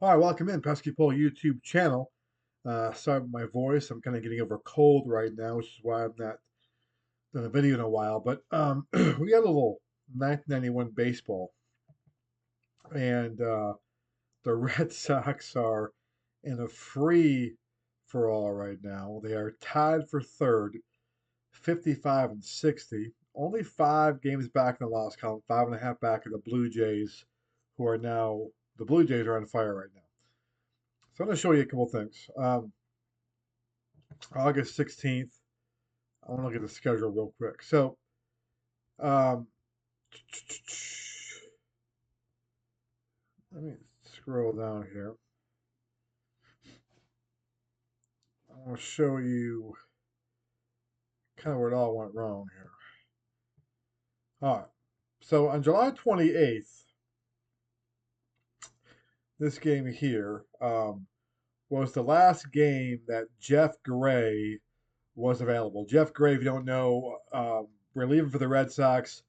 Hi, welcome in Pesky Pole YouTube channel. Sorry about my voice. I'm kind of getting over a cold right now, which is why I've not done a video in a while. But we got a little 1991 baseball, and the Red Sox are in a free for all right now. They are tied for third, 55 and 60. Only 5 games back in the loss column, 5.5 back of the Blue Jays, who are now the Blue Jays are on fire right now. So I'm going to show you a couple things. August 16th. I want to look at the schedule real quick. So, um, let me scroll down here. I want to show you kind of where it all went wrong here. All right. So on July 28th, this game here was the last game that Jeff Gray was available. Jeff Gray, if you don't know, reliever for the Red Sox,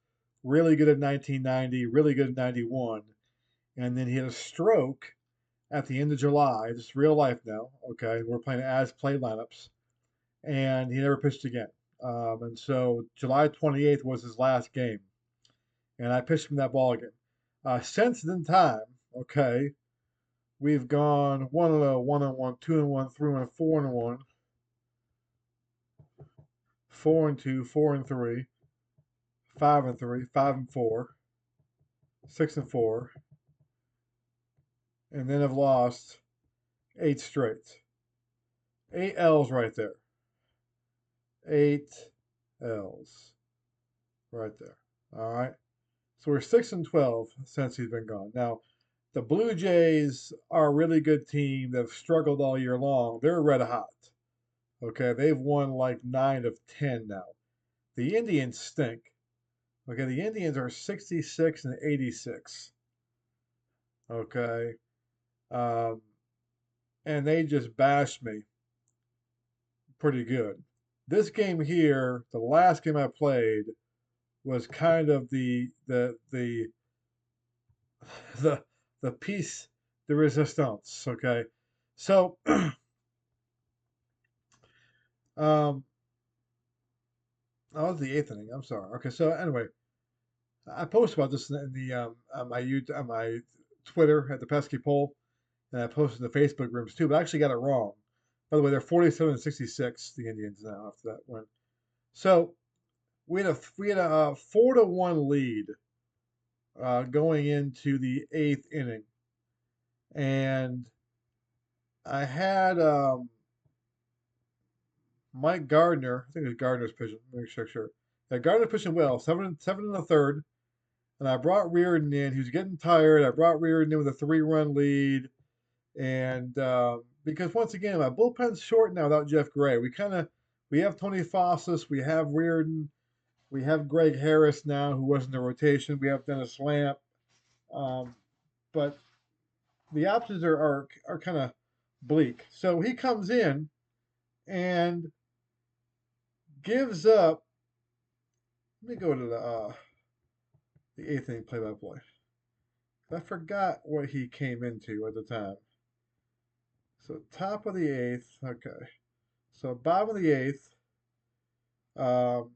really good at 1990, really good at 91. And then he had a stroke at the end of July. Just real life now. Okay, we're playing as played lineups, and he never pitched again. And so July 28th was his last game, and I pitched him that ball again. Since then time, okay, we've gone 1-0, 1-1, 2-1, 3-1, 4-1, 4-2, 4-3, 5-3, 5-4, 6-4, and then have lost 8 straight. 8 L's right there. 8 L's right there. All right. So we're 6-12 since he's been gone. Now, the Blue Jays are a really good team that have struggled all year long. They're red hot. Okay. They've won like 9 of 10 now. The Indians stink. Okay. The Indians are 66 and 86. Okay. Um, and they just bashed me pretty good. This game here, the last game I played, was kind of the the piece de resistance. Okay, so that was the 8th inning. I'm sorry. Okay, so anyway, I posted about this in the on my YouTube, on my Twitter at the Pesky Poll, and I posted in the Facebook rooms too. But I actually got it wrong. By the way, they're 47 and 66. The Indians now after that win. So we had a 4-1 lead going into the 8th inning, and I had Mike Gardner. I think it was Gardner's pitching. Let me check sure. Yeah, Gardner pitching well. 7 in the 3rd, and I brought Reardon in. He was getting tired. I brought Reardon in with a 3-run lead, and because once again my bullpen's short now without Jeff Gray. We have Tony Fossis. We have Reardon. We have Greg Harris now, who was in the rotation. We have Dennis Lamp. Um, but the options are kind of bleak. So he comes in and gives up. Let me go to the 8th inning play-by-play. I forgot what he came into at the time. So top of the 8th. Okay. So bottom of the 8th. Um,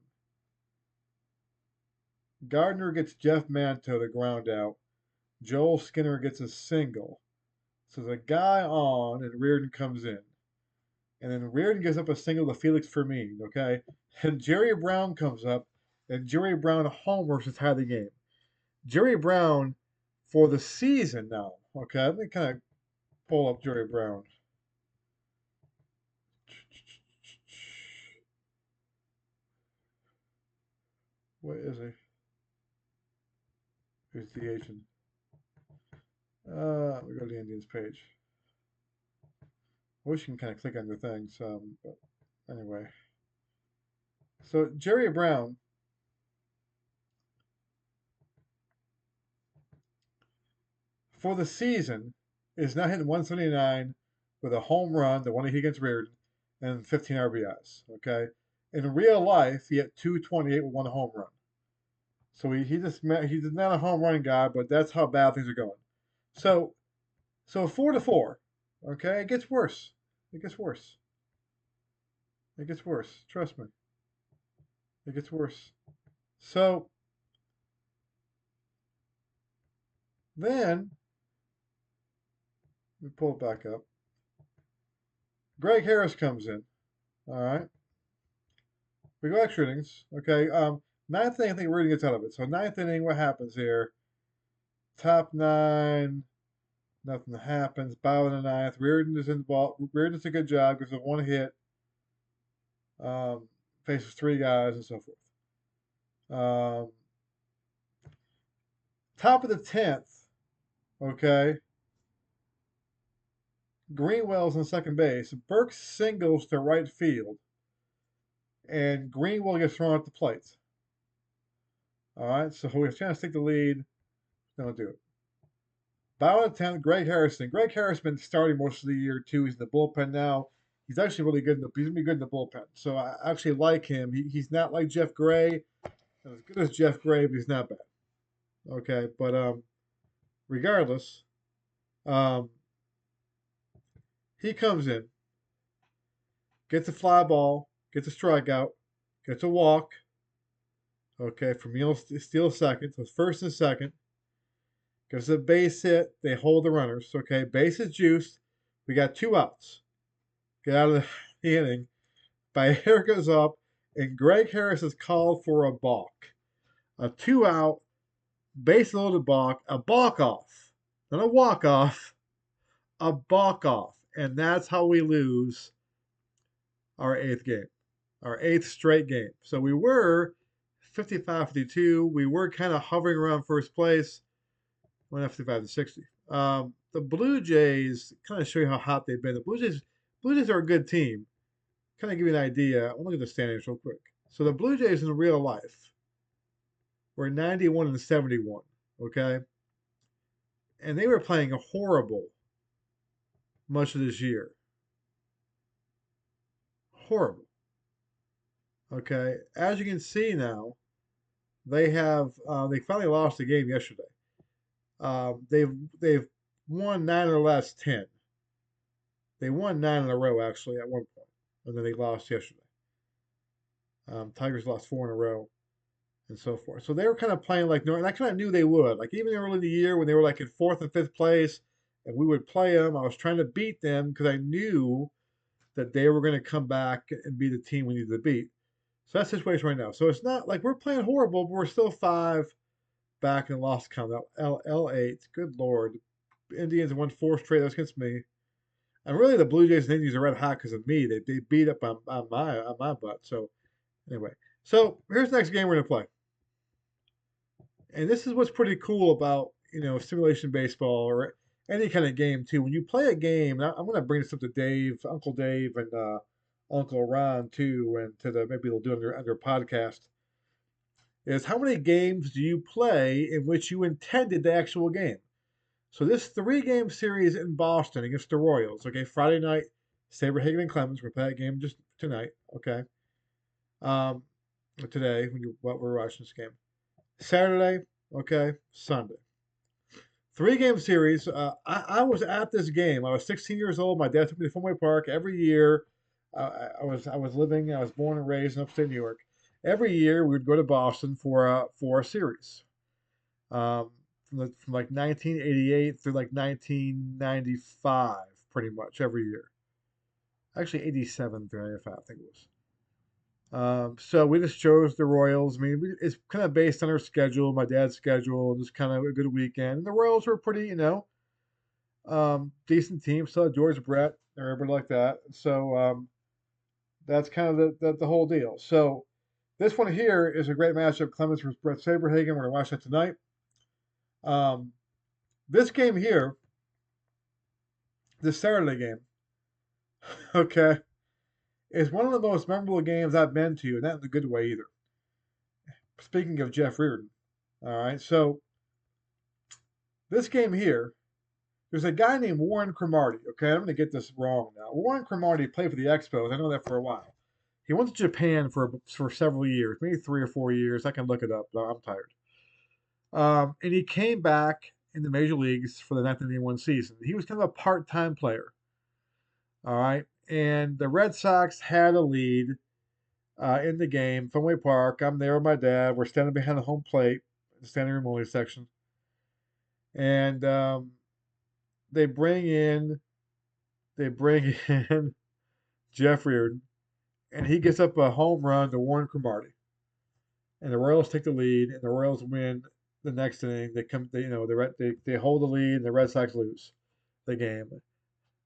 Gardner gets Jeff Manto to ground out. Joel Skinner gets a single. So the guy on, and Reardon comes in. And then Reardon gives up a single to Felix Fermin, okay? And Jerry Brown comes up, and Jerry Brown homers to tie the game. Jerry Brown for the season now, okay? Let me kind of pull up Jerry Brown. What is he? Who's the agent? We go to the Indians page. I wish you can kind of click on the things, but anyway. So Jerry Brown for the season is now hitting 179 with a home run, the one he hit against Reardon, and 15 RBIs. Okay, in real life he had 228 with 1 home run. So he's not a home run guy, but that's how bad things are going. So So 4-4. Okay, it gets worse. It gets worse. It gets worse. Trust me. It gets worse. So then we pull it back up. Greg Harris comes in. All right. We go extra innings. Okay. Ninth inning, I think Reardon gets out of it. So ninth inning, what happens here? Top nine, nothing happens. Bottom of the ninth. Reardon is in the ball. Reardon does a good job. Gives it one hit. Faces three guys and so forth. Top of the 10th. Okay. Greenwell's on second base. Burke singles to right field, and Greenwell gets thrown at the plate. All right, so we have a chance to take the lead. Don't do it. Bottom of the 10th, Greg Harrison. Greg Harrison's been starting most of the year too. He's in the bullpen now. He's actually really good. He's gonna be good in the bullpen. So I actually like him. He's not like Jeff Gray. Not as good as Jeff Gray, but he's not bad. Okay, but regardless, um, he comes in, gets a fly ball, gets a strikeout, gets a walk. Okay, from steal second. So it's first and second. Gives a base hit. They hold the runners. Okay, base is juiced. We got 2 outs. Get out of the inning. Baer goes up, and Greg Harris is called for a balk. A 2-out, base loaded balk, a balk off. Not a walk off, a balk off. And that's how we lose our 8th game, our 8th straight game. So we were 55-52. We were kind of hovering around first place. Went up 55 to 60. The Blue Jays, kind of show you how hot they've been. The Blue Jays are a good team. Kind of give you an idea. I want to look at the standings real quick. So the Blue Jays in real life were 91-71. Okay, and they were playing horrible much of this year. Horrible. Okay, as you can see now, they finally lost the game yesterday. They've won 9 of the last 10. They won 9 in a row actually at one point, and then they lost yesterday. Tigers lost 4 in a row, and so forth. So they were kind of playing like no, and I kind of knew they would. Like even early in the year when they were like in 4th and 5th place, and we would play them. I was trying to beat them because I knew that they were going to come back and be the team we needed to beat. So that's the situation right now. So it's not like we're playing horrible, but we're still 5 back in the loss count. L8. Good Lord. Indians won 4 straight. That's against me. And really, the Blue Jays and Indians are red hot because of me. They beat up on my butt. So anyway, so here's the next game we're gonna play. And this is what's pretty cool about simulation baseball or any kind of game too. When you play a game, I'm gonna bring this up to Dave, Uncle Dave, and Uncle Ron too, and maybe they'll do it under a podcast. Is how many games do you play in which you intended the actual game? So this 3-game series in Boston against the Royals. Okay, Friday night, Saberhagen and Clemens. We're playing that game just tonight. Okay, today what we're watching this game. Saturday. Okay, Sunday. 3-game series. I was at this game. I was 16 years old. My dad took me to Fenway Park every year. I was born and raised in upstate New York. Every year we would go to Boston for a series. From like 1988 through like 1995, pretty much every year. Actually, 87 through 95, I think it was. So we just chose the Royals. I mean, it's kind of based on our schedule, my dad's schedule, and just kind of a good weekend. And the Royals were pretty, decent team. So George Brett and everybody like that. So that's kind of the whole deal. So this one here is a great matchup. Clemens versus Brett Saberhagen. We're gonna watch that tonight. This game here, this Saturday game, okay, is one of the most memorable games I've been to, and not in a good way either. Speaking of Jeff Reardon, all right, so this game here, there's a guy named Warren Cromartie, okay, I'm going to get this wrong now. Warren Cromartie played for the Expos, I know that for a while. He went to Japan for several years, maybe 3 or 4 years. I can look it up, but I'm tired. And he came back in the major leagues for the 1981 season. He was kind of a part-time player. All right. And the Red Sox had a lead in the game, Fenway Park. I'm there with my dad. We're standing behind the home plate, the standing room only section. And they bring in they bring in Jeff Reardon, and he gets up a home run to Warren Cromartie. And the Royals take the lead, and the Royals win the next inning. They hold the lead, and the Red Sox lose the game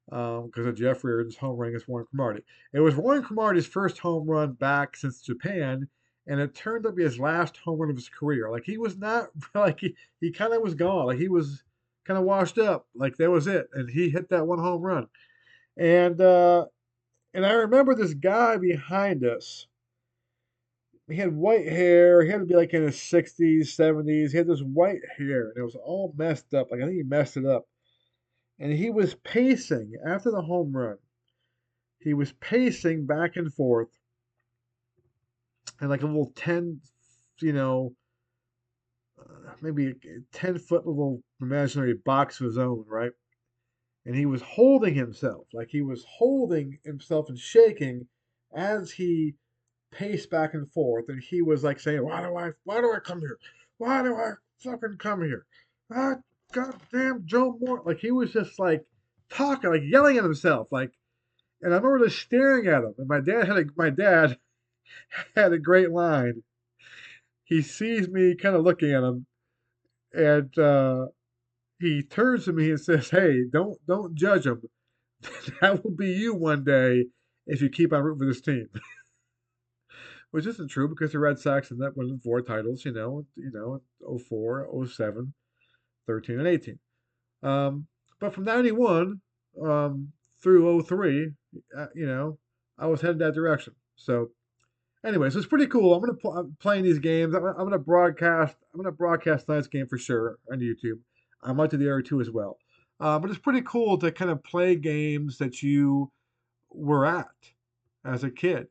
because of Jeff Reardon's home run against Warren Cromartie. It was Warren Cromartie's first home run back since Japan, and it turned out to be his last home run of his career. Like he was not like he kind of was gone. Like he was kind of washed up. Like that was it, and he hit that one home run. And I remember this guy behind us. He had white hair. He had to be like in his 60s, 70s. He had this white hair, and it was all messed up. Like I think he messed it up. And he was pacing after the home run. He was pacing back and forth in like a little 10, you know, maybe a 10-foot little imaginary box of his own, right? And he was holding himself, like he was holding himself and shaking as he paced back and forth. And he was like saying, why do I come here? Why do I fucking come here? Ah, goddamn Joe Moore. Like he was just like talking, like yelling at himself, like, and I remember just staring at him. And my dad had a great line. He sees me kind of looking at him, and he turns to me and says, "Hey, don't judge him. That will be you one day if you keep on rooting for this team." Which isn't true because the Red Sox ended up winning 4 titles, 04, 07, 13, and 18. But from 91 through 03, I was headed that direction. So anyway, so it's pretty cool. I'm playing these games. I'm gonna broadcast. I'm gonna broadcast tonight's game for sure on YouTube. I might do the other two as well. But it's pretty cool to kind of play games that you were at as a kid,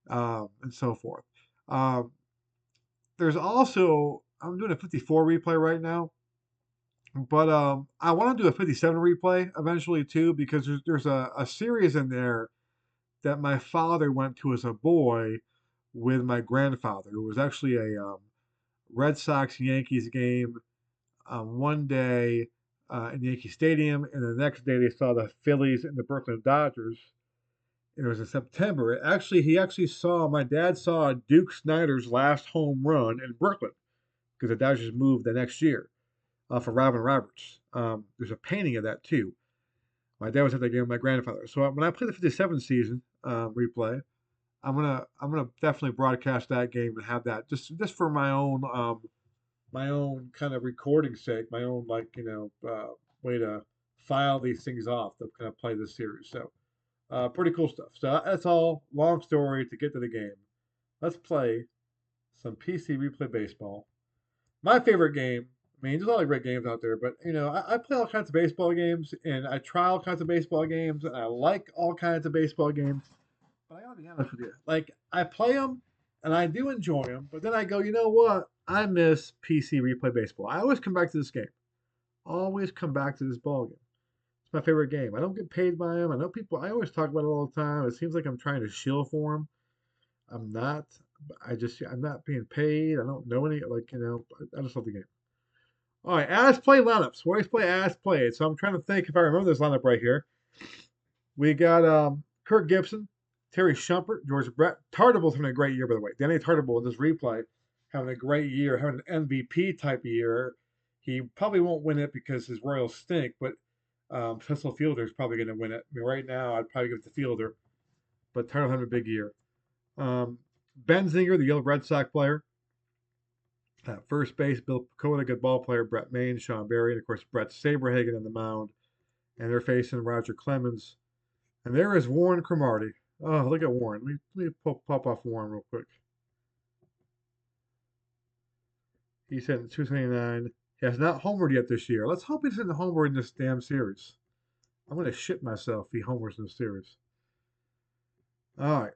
and so forth. Um, there's also I'm doing a 54 replay right now, but I want to do a 57 replay eventually too because there's a series in there that my father went to as a boy with my grandfather. It was actually a Red Sox Yankees game one day in Yankee Stadium, and the next day they saw the Phillies and the Brooklyn Dodgers. And it was in September. He actually saw my dad saw Duke Snider's last home run in Brooklyn because the Dodgers moved the next year for Robin Roberts. There's a painting of that too. My dad was at that game with my grandfather. So when I play the '57 season replay, I'm gonna definitely broadcast that game and have that just for my own kind of recording sake, my own way to file these things off to kind of play this series. So pretty cool stuff. So that's all. Long story to get to the game. Let's play some PC replay baseball. My favorite game. I mean, there's a lot of great games out there, but I play all kinds of baseball games and I try all kinds of baseball games and I like all kinds of baseball games. But I gotta be honest with you. Like I play them and I do enjoy them, but then I go, you know what? I miss PC replay baseball. I always come back to this game. Always come back to this ball game. It's my favorite game. I don't get paid by them. I know people. I always talk about it all the time. It seems like I'm trying to shill for them. I'm not. I'm not being paid. I don't know any. I just love the game. All right, as play lineups. We always play as played. So I'm trying to think if I remember this lineup right here. We got Kirk Gibson, Terry Shumpert, George Brett. Tartable's having a great year, by the way. Danny Tartable in this replay having a great year, having an MVP type year. He probably won't win it because his Royals stink, but Cecil Fielder is probably going to win it. I mean, right now, I'd probably give it to Fielder, but Tartable having a big year. Ben Zinger, the Yellow Red Sox player. At first base, Bill Pecota, good ball player. Brett Maine, Sean Berry, and of course, Brett Saberhagen on the mound. And they're facing Roger Clemens. And there is Warren Cromartie. Oh, look at Warren. Let me pop off Warren real quick. He's hitting 229. He has not homered yet this year. Let's hope he doesn't homer in this damn series. I'm going to shit myself if he homers in the series. All right.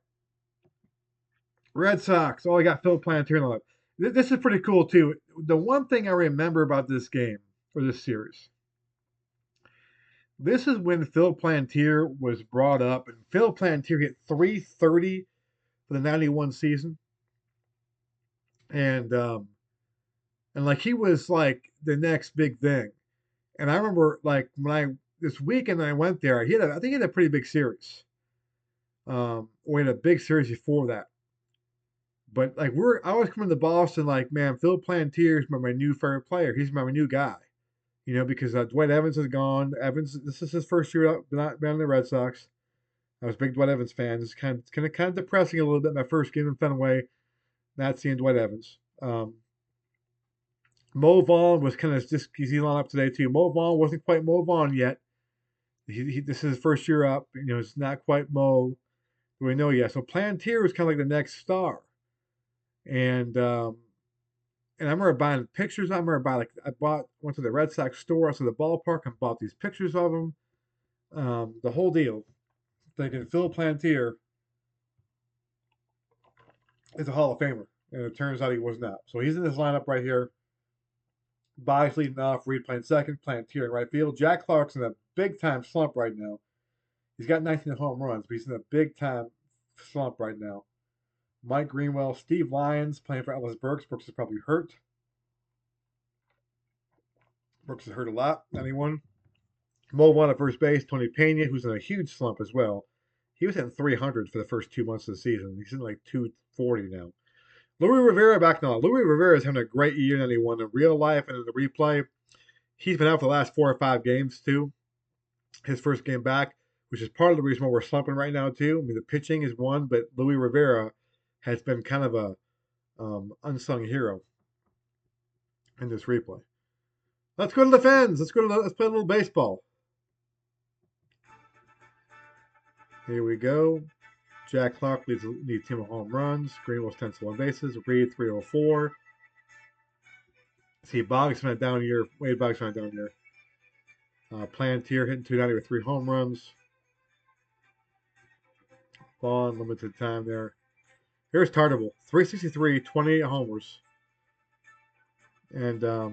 Red Sox. Oh, I got Phil Plantier in the left. This is pretty cool, too. The one thing I remember about this game, for this series. This is when Phil Plantier was brought up, and Phil Plantier hit 330 for the 91 season. And like he was like the next big thing. And I remember like when this weekend I went there, I think he had a pretty big series. We had a big series before that. But like I was coming to Boston like, man, Phil Plantier is my new favorite player. He's my new guy. Because Dwight Evans is gone. This is his first year out, not been on the Red Sox. I was a big Dwight Evans fan. It's kind of depressing a little bit. My first game in Fenway, not seeing Dwight Evans. Mo Vaughn was kind of just he's on up today too. Mo Vaughn wasn't quite Mo Vaughn yet. This is his first year up. It's not quite Mo. We know yet. So Plantier was kind of like the next star. And I remember buying pictures. I went to the Red Sox store, to the ballpark, and bought these pictures of him. The whole deal. Thinking Phil Plantier is a Hall of Famer, and it turns out he was not. So he's in this lineup right here. Boggs leading off, Reed playing second, Plantier in right field. Jack Clark's in a big time slump right now. He's got 19 home runs, but he's in a big time slump right now. Mike Greenwell, Steve Lyons playing for Ellis Burks. Brooks is probably hurt. Brooks is hurt a lot. Anyone? Mo Vaughn at first base. Tony Pena, who's in a huge slump as well. He was hitting 300 for the first 2 months of the season. He's in like 240 now. Louis Rivera back now. Louis Rivera is having a great year that he won in real life and in the replay. He's been out for the last 4 or 5 games too. His first game back, which is part of the reason why we're slumping right now too. I mean, the pitching is one, but Louis Rivera has been kind of a unsung hero in this replay. Let's go to the Fens. Let's play a little baseball. Here we go. Jack Clark leads team of home runs. Greenwell's 10 stolen bases. Reed 304. See, Boggs went down here. Wade Boggs went down here. Plantier hitting 290 with 3 home runs. Vaughn limited time there. Here's Tartable, 363, 28 homers. And how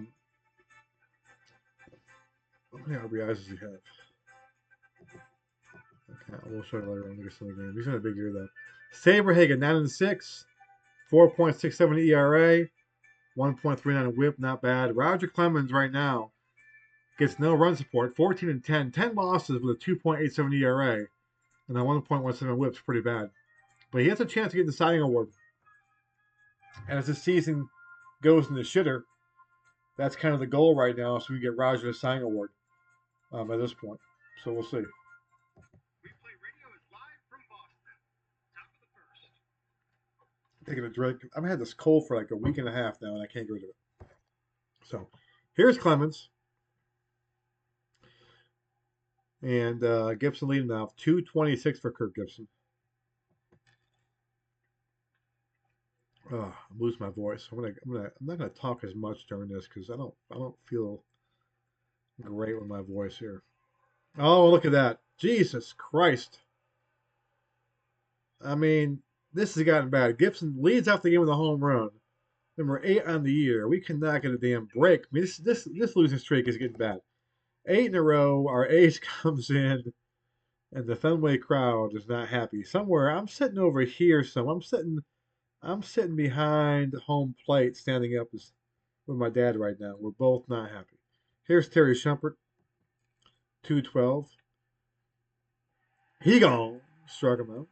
many RBIs does he have? Okay, we'll show you later on the game. He's in a big year though. Saberhagen, 9-6, 4.67 ERA, 1.39 WHIP, not bad. Roger Clemens right now gets no run support, 14-10, 10 losses with a 2.87 ERA, and a 1.17 WHIP's pretty bad. But he has a chance to get the Cy Young Award. And as the season goes in the shitter, that's kind of the goal right now, so we get Roger the Cy Young Award at this point. So we'll see. Replay Radio is live from Boston. Top of the first. Taking a drink. I've had this cold for like a week and a half now, and I can't get rid of it. So here's Clemens. And Gibson leading off, 226 for Kirk Gibson. I'm losing my voice. I'm not gonna talk as much during this because I don't feel great with my voice here. Oh, look at that! Jesus Christ! I mean, this has gotten bad. Gibson leads off the game with a home run, number 8 on the year. We cannot get a damn break. I mean, this losing streak is getting bad. 8 in a row. Our ace comes in, and the Fenway crowd is not happy. Somewhere I'm sitting over here, so I'm sitting behind home plate, standing up with my dad right now. We're both not happy. Here's Terry Shumpert, 212. He gone. Struck him out.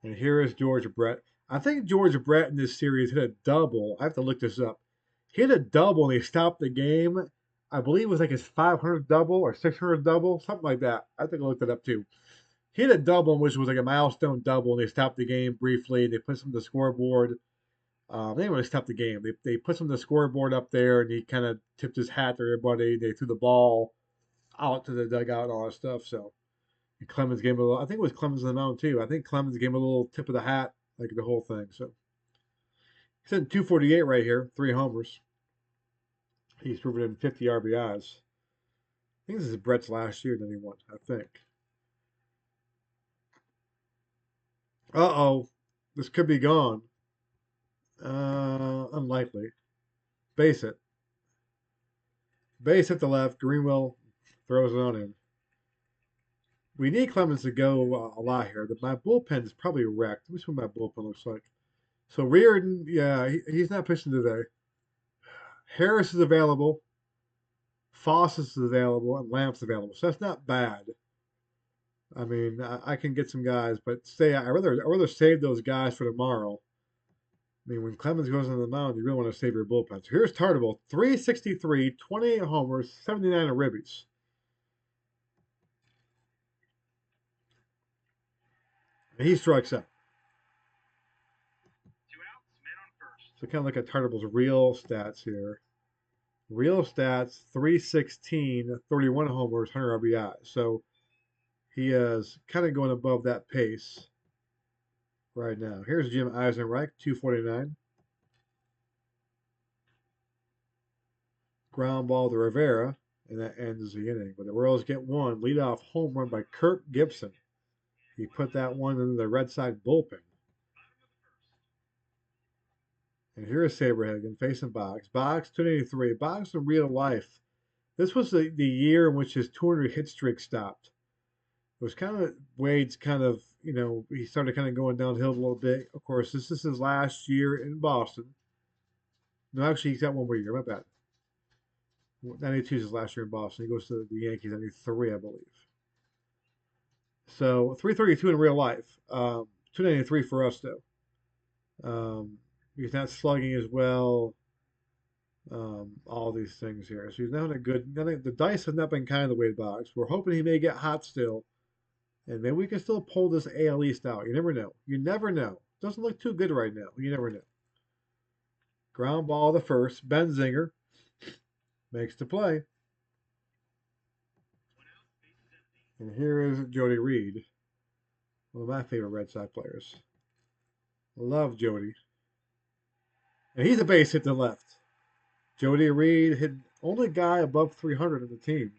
And here is George Brett. I think George Brett in this series hit a double. I have to look this up. He hit a double and he stopped the game. I believe it was like his 500th double or 600th double, something like that. I think I looked it up too. He hit a double, which was like a milestone double, and they stopped the game briefly. They put some on the scoreboard. They didn't really stop the game. They put some on the scoreboard up there, and he kind of tipped his hat to everybody. They threw the ball out to the dugout and all that stuff. So Clemens gave him a little. I think it was Clemens on the mound too. I think Clemens gave him a little tip of the hat, like the whole thing. So he's at 248 right here, 3 homers. He's proven in 50 RBIs. I think this is Brett's last year that he won. I think. Uh-oh. This could be gone. Unlikely. Base it. Base hit the left. Greenwell throws it on in. We need Clemens to go a lot here. My bullpen is probably wrecked. Let me see what my bullpen looks like. So Reardon, yeah, he's not pitching today. Harris is available. Foss is available, and Lamp's available. So that's not bad. I mean, I can get some guys, but I'd rather save those guys for tomorrow. I mean, when Clemens goes on the mound, you really want to save your bullpen. So here's Tartable, 363, 28 homers, 79 ribbies. And he strikes out. 2 outs, man on first. So kind of look at Tartable's real stats here. Real stats, 316, 31 homers, 100 RBI. So he is kind of going above that pace right now. Here's Jim Eisenreich, 249. Ground ball to Rivera, and that ends the inning. But the Royals get one leadoff home run by Kirk Gibson. He put that one in the Red Sox bullpen. And here's Saberhagen facing Boggs. Boggs, 283. Boggs in real life. This was the year in which his 200 hit streak stopped. It was kind of Wade's kind of, he started kind of going downhill a little bit. Of course, this is his last year in Boston. No, actually, he's got one more year. My bad. 92 is his last year in Boston. He goes to the Yankees 93, I believe. So 332 in real life. 293 for us, though. He's not slugging as well. All these things here. So he's not a good. The dice have not been kind of Wade Boggs. We're hoping he may get hot still. And maybe we can still pull this AL East out. You never know. You never know. Doesn't look too good right now. You never know. Ground ball the first. Benzinger makes the play. And here is Jody Reed, one of my favorite Red Sox players. Love Jody. And he's a base hit to left. Jody Reed hit only guy above 300 in the team.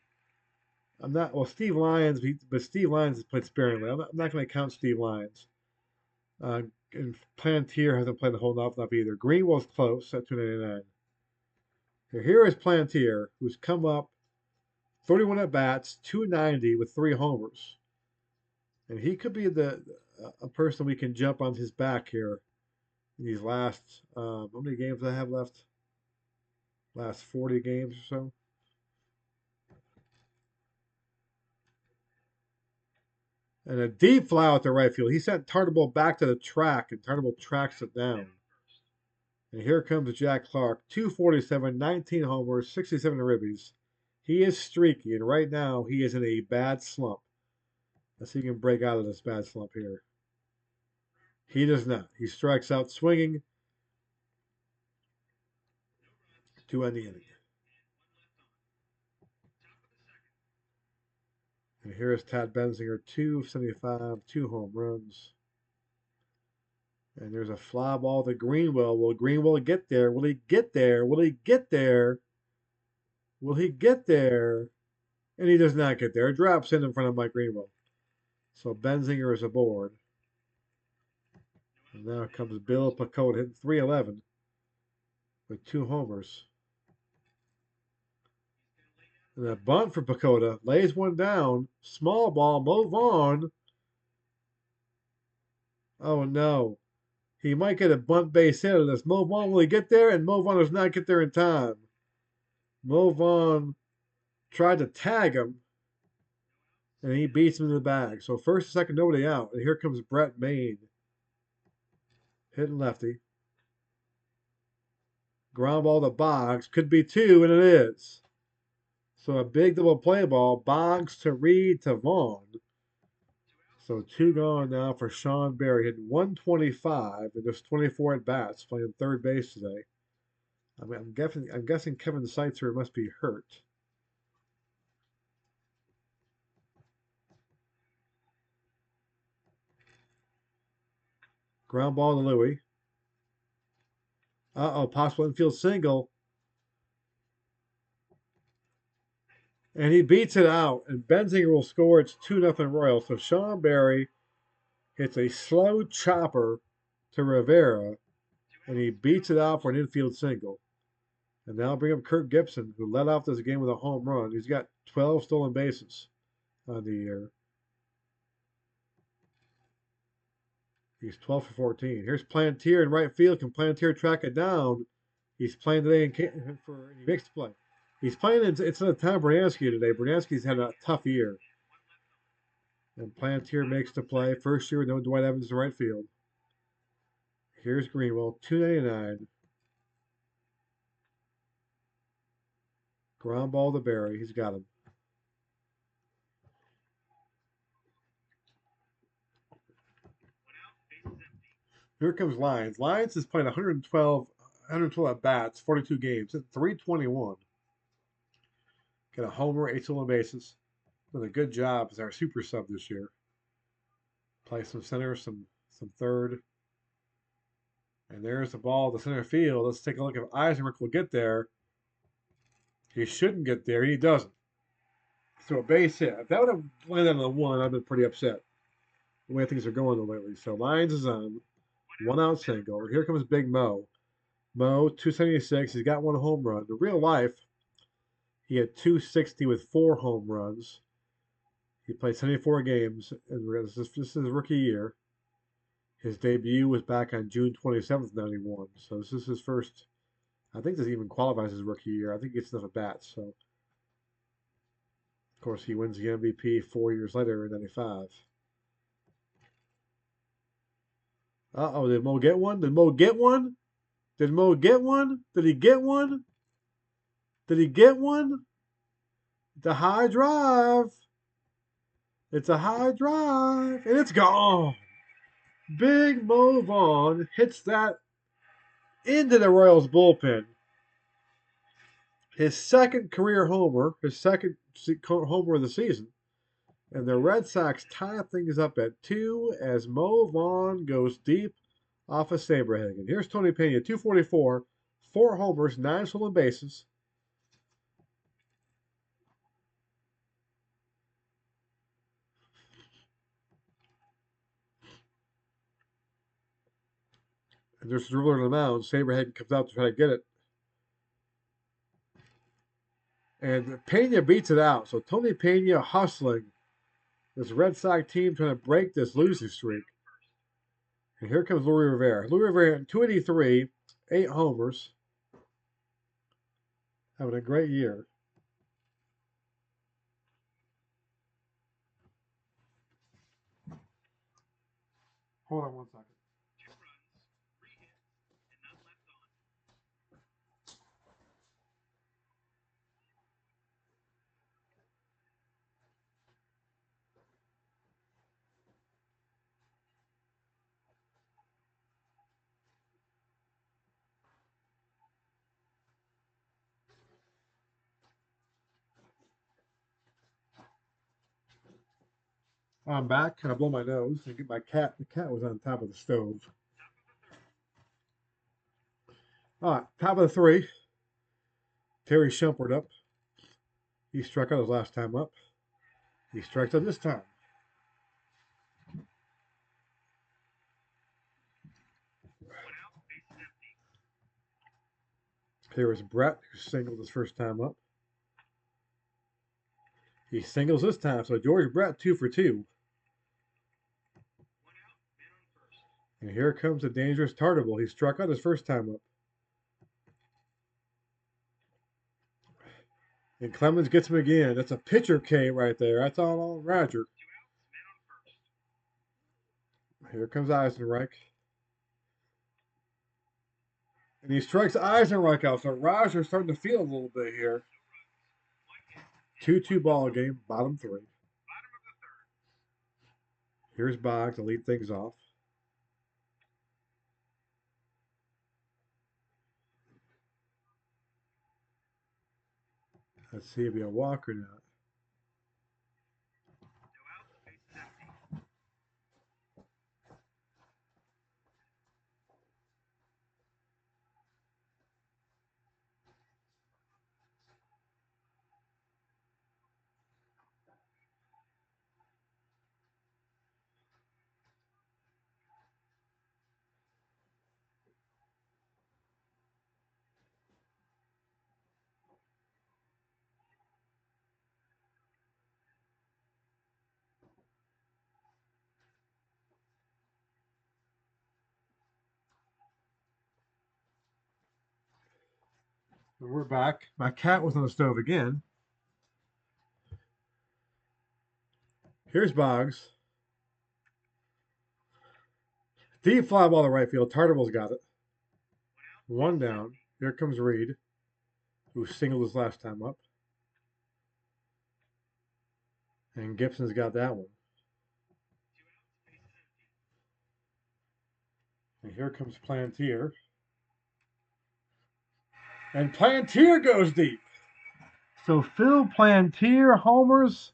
Steve Lyons, but Steve Lyons has played sparingly. I'm not going to count Steve Lyons. And Plantier hasn't played the whole enough either. Greenwell's close at 299. Here is Plantier, who's come up 31 at bats, 290 with 3 homers. And he could be a person we can jump on his back here in these last, how many games do I have left? Last 40 games or so. And a deep fly out to right field. He sent Tartable back to the track, and Tartable tracks it down. And here comes Jack Clark, 247, 19 homers, 67 ribbies. He is streaky, and right now he is in a bad slump. Let's see if he can break out of this bad slump here. He does not. He strikes out swinging to end the inning. And here is Tad Benzinger, 275, 2 home runs. And there's a fly ball to Greenwell. Will Greenwell get there? Will he get there? Will he get there? Will he get there? And he does not get there. It drops in front of Mike Greenwell. So Benzinger is aboard. And now comes Bill Pacote hitting 311 with 2 homers. And a bunt for Pacote. Lays one down. Small ball. Mo Vaughn. Oh no. He might get a bunt base hit on this. Mo Vaughn, will he get there? And Mo Vaughn does not get there in time. Mo Vaughn tried to tag him. And he beats him in the bag. So first and second, nobody out. And here comes Brett Maine. Hitting lefty. Ground ball to Boggs. Could be 2, and it is. So a big double play ball. Boggs to Reed to Vaughn. So 2 gone now for Sean Berry. Hitting 125 and just 24 at bats, playing third base today. I'm guessing Kevin Seitzer must be hurt. Ground ball to Louie. Possible infield single. And he beats it out, and Benzinger will score. It's 2-0 Royals. So Sean Berry hits a slow chopper to Rivera, and he beats it out for an infield single. And now bring up Kirk Gibson, who led off this game with a home run. He's got 12 stolen bases on the year. He's 12 for 14. Here's Plantier in right field. Can Plantier track it down? He's playing today he makes the play. He's playing it's in the Tom Bernansky today. Bernansky's had a tough year. And Plantier makes the play. First year with no Dwight Evans in right field. Here's Greenwell, 299. Ground ball to Barry. He's got him. Here comes Lyons. Lyons is playing 112 at bats, 42 games, at 321. Got a homer, 8 stolen bases. Done a good job as our super sub this year. Play some center, some third. And there's the ball to center field. Let's take a look if Eisenberg will get there. He shouldn't get there, and he doesn't. So a base hit. If that would have landed on the one, I'd been pretty upset. The way things are going lately. So Lyons is on. 1 out single. Here comes Big Mo. Mo, 276. He's got 1 home run. In real life, he had 260 with 4 home runs. He played 74 games, and this is his rookie year. His debut was back on June 27th, 91. So this is his first, I think this even qualifies as rookie year. I think he gets enough at bats. So, of course, he wins the MVP 4 years later in 95. Uh-oh, did Mo get one? Did Mo get one? Did Mo get one? Did he get one? Did he get one? The high drive. It's a high drive, and it's gone. Big Mo Vaughn hits that into the Royals bullpen. His second career homer, his second homer of the season. And the Red Sox tie things up at 2 as Mo Vaughn goes deep off of Saberhagen. Here's Tony Pena, 244, 4 homers, 9 stolen bases. And there's a dribbler on the mound. Saberhagen comes out to try to get it. And Pena beats it out. So Tony Pena hustling this Red Sox team trying to break this losing streak. And here comes Luis Rivera. Luis Rivera, 283, 8 homers. Having a great year. Hold on 1 second. I'm back. I blow my nose and get my cat. The cat was on top of the stove. All right, top of the 3. Terry Shumpert up. He struck out his last time up. He strikes out this time. Here is Brett, who singled his first time up. He singles this time, so George Brett 2 for 2. And here comes the dangerous Tartable. He struck out his first time up. And Clemens gets him again. That's a pitcher K right there. That's all on Roger. Here comes Eisenreich. And he strikes Eisenreich out. So Roger's starting to feel a little bit here. 2-2 ball game, bottom 3. Here's Boggs to lead things off. Let's see if he'll walk or not. And we're back. My cat was on the stove again. Here's Boggs. Deep fly ball to right field. Tartable's got it. One down. Here comes Reed, who singled his last time up. And Gibson's got that one. And here comes Plantier. And Plantier goes deep. So Phil Plantier homers.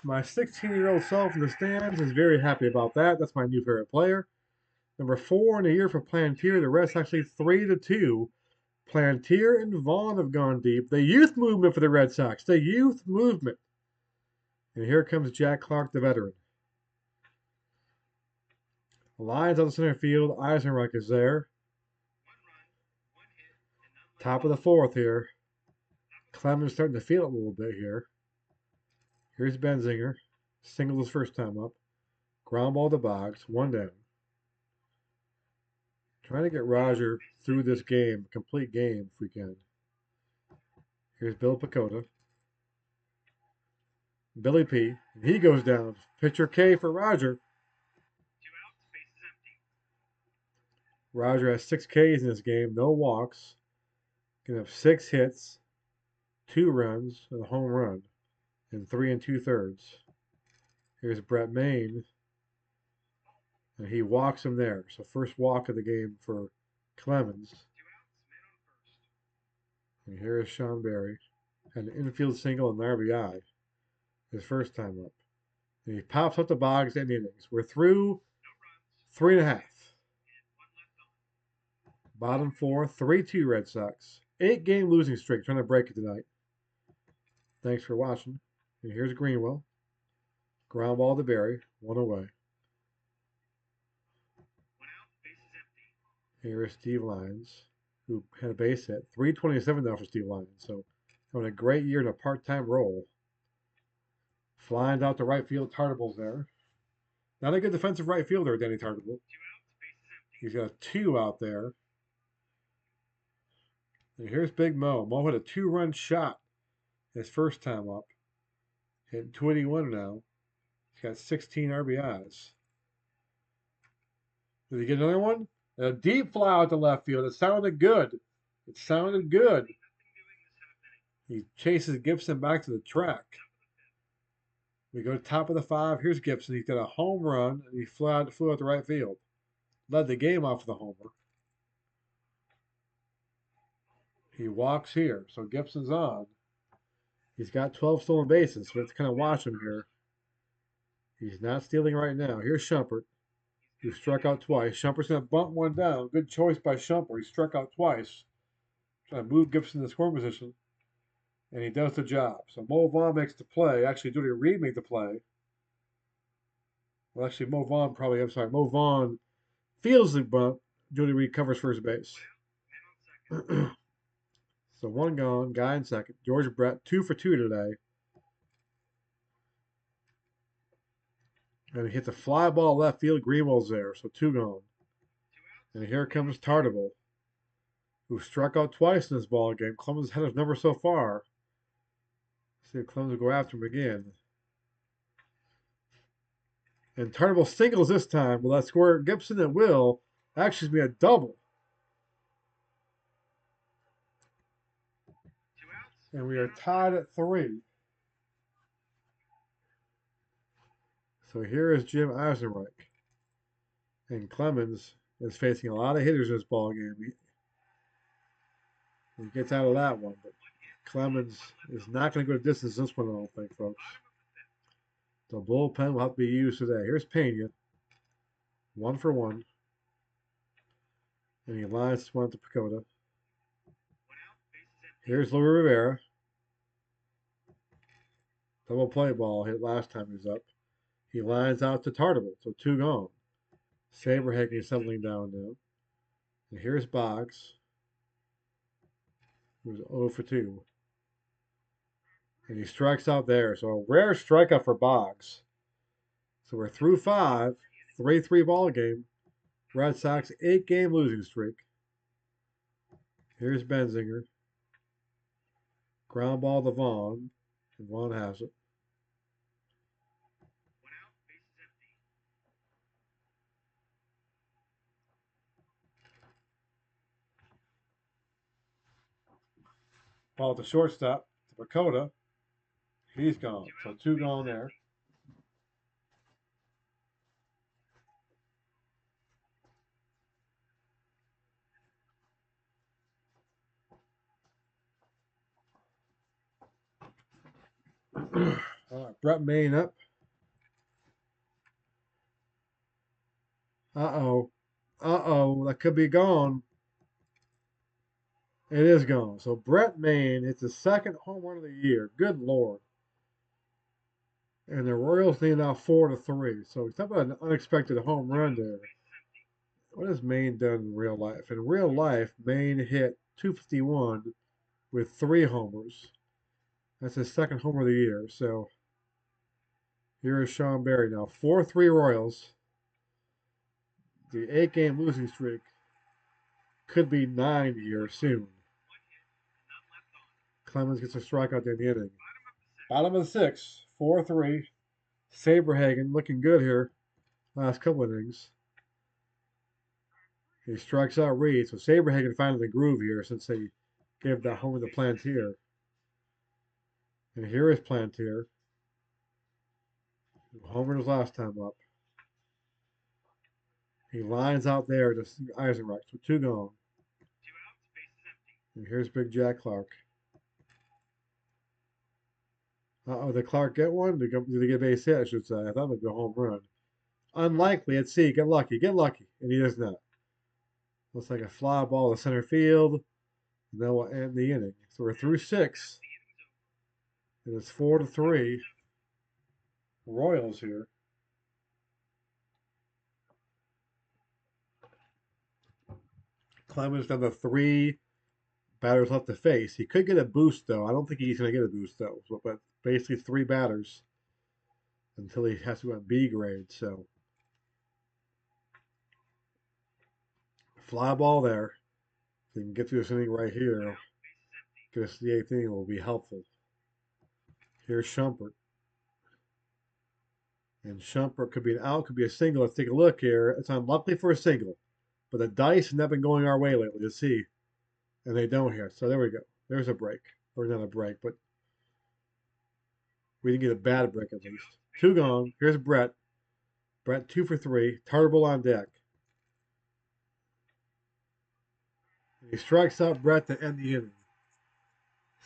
My 16-year-old self in the stands is very happy about that. That's my new favorite player. Number 4 in the year for Plantier. The rest actually 3-2. Plantier and Vaughn have gone deep. The youth movement for the Red Sox. The youth movement. And here comes Jack Clark, the veteran. Lines on the center field. Eisenreich is there. Top of the 4th here. Clemens starting to feel it a little bit here. Here's Benzinger. Singled his first time up. Ground ball to Boggs. One down. Trying to get Roger through this game. Complete game if we can. Here's Bill Pecota. Billy P. He goes down. Pitcher K for Roger. Roger has 6 Ks in this game. No walks. Gonna have 6 hits. 2 runs. And a home run. In 3 2/3. Here's Brett Main. And he walks him there. So first walk of the game for Clemens. And here is Sean Berry. An infield single and an RBI. His first time up. And he pops up the Boggs in innings. We're through 3.5. Bottom 4, 3-2 Red Sox. 8-game losing streak. Trying to break it tonight. Thanks for watching. And here's Greenwell. Ground ball to Berry. 1 away. Here is Steve Lyons, who had a base hit. 327 now for Steve Lyons. So having a great year in a part-time role. Flying out to right field. Tartable's there. Not a good defensive right fielder, Danny Tartable. He's got 2 out there. And here's Big Mo. Mo had a 2-run shot his first time up. Hitting 281 now. He's got 16 RBIs. Did he get another one? A deep fly out to left field. It sounded good. It sounded good. He chases Gibson back to the track. We go to top of the 5. Here's Gibson. He's got a home run, and he flew out to right field. Led the game off with a homer. He walks here, so Gibson's on. He's got 12 stolen bases, so let's kind of watch him here. He's not stealing right now. Here's Shumpert, who struck out twice. Shumpert's going to bunt one down. Good choice by Shumpert. He struck out twice. Trying to move Gibson to scoring position. And he does the job. So Mo Vaughn makes the play. Actually, Jody Reed made the play. Well, actually, Mo Vaughn fields the bunt. Jody Reed covers first base. So 1 gone, guy in second. George Brett, 2 for 2 today. And he hits a fly ball left field. Greenwell's there, so 2 gone. And here comes Tartable, who struck out twice in this ball game. Clemens had his number so far. See if Clemens will go after him again. And Tartable singles this time. Will that score Gibson? It will. Actually, it's be a double. And we are tied at 3. So here is Jim Eisenreich. And Clemens is facing a lot of hitters in this ball game. He gets out of that one, but Clemens is not going to go to distance this one, I don't think, folks. The bullpen will have to be used today. Here's Pena. 1 for 1. And he lines this one to Pecota. Here's Louis Rivera. Double play ball hit last time he was up. He lines out to Tartable, so 2 gone. Saberhagen settling down now. And here's Boggs, who's 0 for 2. And he strikes out there, so a rare strikeout for Boggs. So we're through 5, 3-3 ball game. Red Sox 8-game losing streak. Here's Benzinger. Ground ball to Vaughn. And Vaughn has it. 1 out, bases empty. Ball to shortstop. To Dakota. He's gone. So 2 gone there. All right, Brett Main up. Uh-oh. Uh-oh. That could be gone. It is gone. So Brett Main hits his second home run of the year. Good Lord. And the Royals lead now 4-3. So talk about an unexpected home run there. What has Maine done in real life? In real life, Maine hit 251 with 3 homers. That's his second homer of the year. So here is Sean Barry now. 4-3 Royals. The 8-game losing streak could be 9 here soon. Clemens gets a strikeout in the inning. Bottom of the 6th, 4-3. Saberhagen looking good here. Last couple innings. He strikes out Reed, so Saberhagen finding the groove here since they gave the homer to Plantier. And here is Plantier. Homered his last time up. He lines out there to Eisenreich, so 2 gone. 2 outs, bases empty. And here's Big Jack Clark. Uh-oh, did Clark get one? Did he get a base hit, I should say. I thought it would be a home run. Unlikely. Let's see. Get lucky. Get lucky. And he does not. Looks like a fly ball to center field. And then we'll end the inning. So we're through 6. And it's 4-3. Royals here. Clemens down to 3 batters left to face. He could get a boost, though. I don't think he's going to get a boost, though. But basically 3 batters until he has to go on B grade. So fly ball there. If he can get through this inning right here, get us to the 8th inning, will be helpful. Here's Shumpert. And Shumpert could be an out, could be a single. Let's take a look here. It's unlucky for a single. But the dice have not been going our way lately. Let's see. And they don't here. So there we go. There's a break. Or not a break, but we didn't get a bad break at least. 2 gone. Here's Brett. Brett 2 for 3. Tarbell on deck. And he strikes out Brett to end the inning.